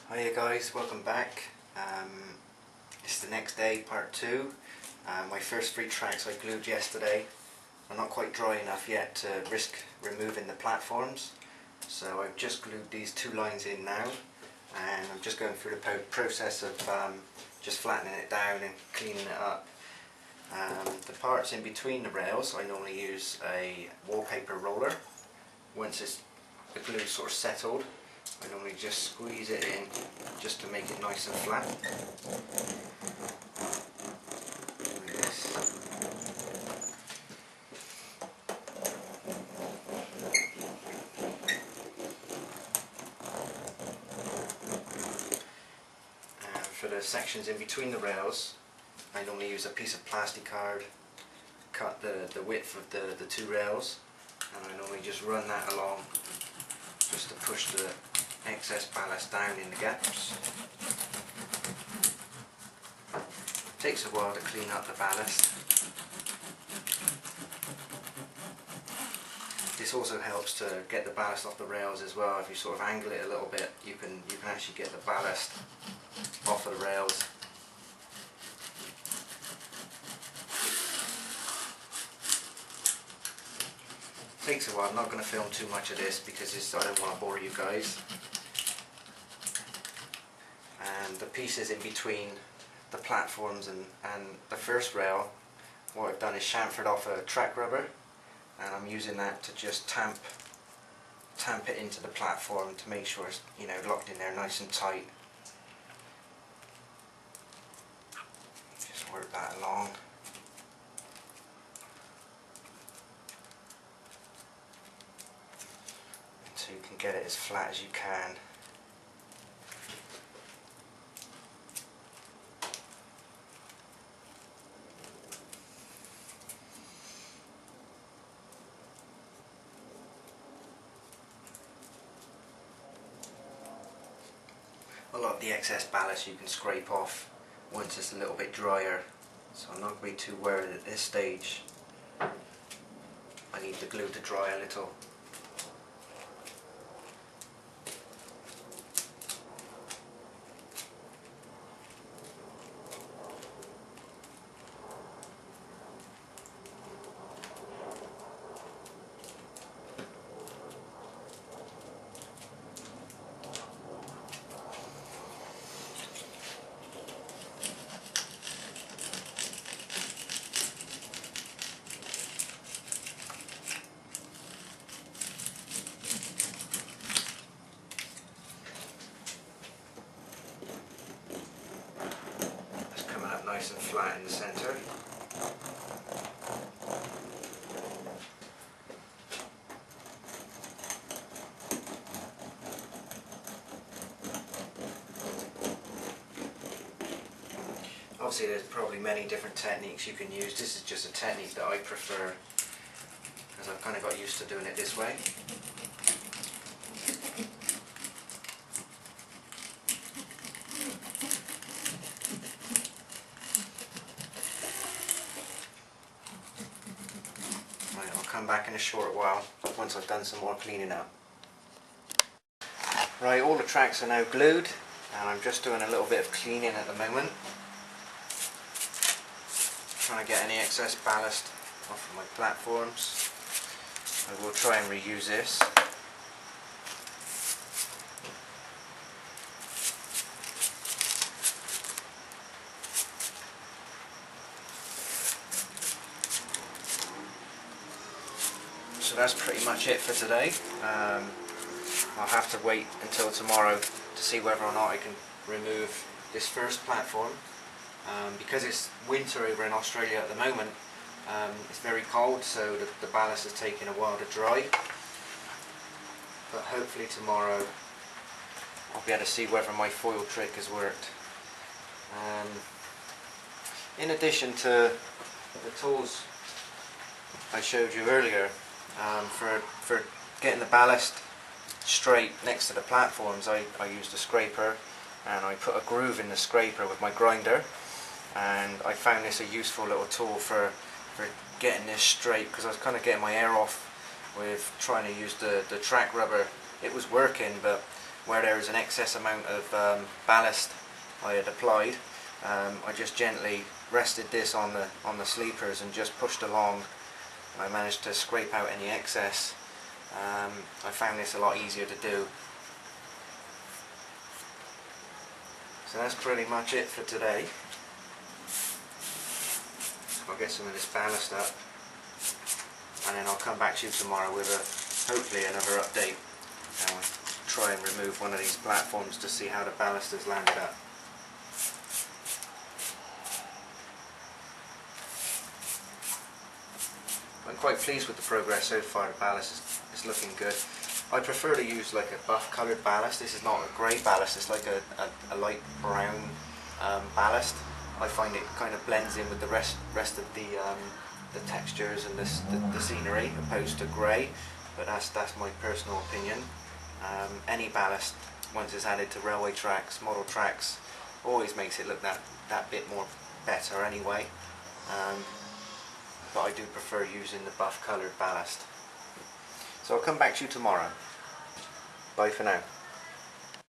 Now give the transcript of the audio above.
Hiya guys, welcome back. It's the next day, part 2. My first 3 tracks I glued yesterday are not quite dry enough yet to risk removing the platforms, so I've just glued these 2 lines in now, and I'm just going through the process of just flattening it down and cleaning it up. The parts in between the rails, I normally use a wallpaper roller. Once the glue is sort of settled, I normally just squeeze it in just to make it nice and flat. Like this. And for the sections in between the rails, I normally use a piece of plastic card, cut the width of the 2 rails, and I normally just run that along just to push the excess ballast down in the gaps. Takes a while to clean up the ballast. This also helps to get the ballast off the rails as well. If you sort of angle it a little bit, you can actually get the ballast off of the rails. Takes a while. I'm not going to film too much of this because I don't want to bore you guys. And the pieces in between the platforms and the first rail, what I've done is chamfered off a track rubber, and I'm using that to just tamp it into the platform to make sure it's locked in there nice and tight. Just work that along. So you can get it as flat as you can. A lot of the excess ballast you can scrape off once it's a little bit drier, so I'm not going to be too worried at this stage. I need the glue to dry a little. Nice and flat in the centre. Obviously there's probably many different techniques you can use. This is just a technique that I prefer because I've kind of got used to doing it this way. Come back in a short while once I've done some more cleaning up. Right, all the tracks are now glued, and I'm just doing a little bit of cleaning at the moment, trying to get any excess ballast off of my platforms. I will try and reuse this. So that's pretty much it for today. I'll have to wait until tomorrow to see whether or not I can remove this first platform. Because it's winter over in Australia at the moment, it's very cold, so the ballast is taking a while to dry. But hopefully tomorrow I'll be able to see whether my foil trick has worked. In addition to the tools I showed you earlier, for getting the ballast straight next to the platforms, I used a scraper, and I put a groove in the scraper with my grinder, and I found this a useful little tool for getting this straight, because I was kind of getting my air off with trying to use the track rubber. It was working, but where there was an excess amount of ballast I had applied, I just gently rested this on the sleepers and just pushed along. I managed to scrape out any excess. I found this a lot easier to do. So that's pretty much it for today. I'll get some of this ballast up, and then I'll come back to you tomorrow with hopefully another update. I'll try and remove one of these platforms to see how the ballast has landed up. I'm quite pleased with the progress so far. The ballast is looking good. I prefer to use like a buff coloured ballast. This is not a grey ballast, it's like a light brown ballast. I find it kind of blends in with the rest of the textures and the scenery, opposed to grey, but that's my personal opinion. Any ballast, once it's added to railway tracks, model tracks, always makes it look that bit more better anyway. But I do prefer using the buff coloured ballast. So I'll come back to you tomorrow. Bye for now.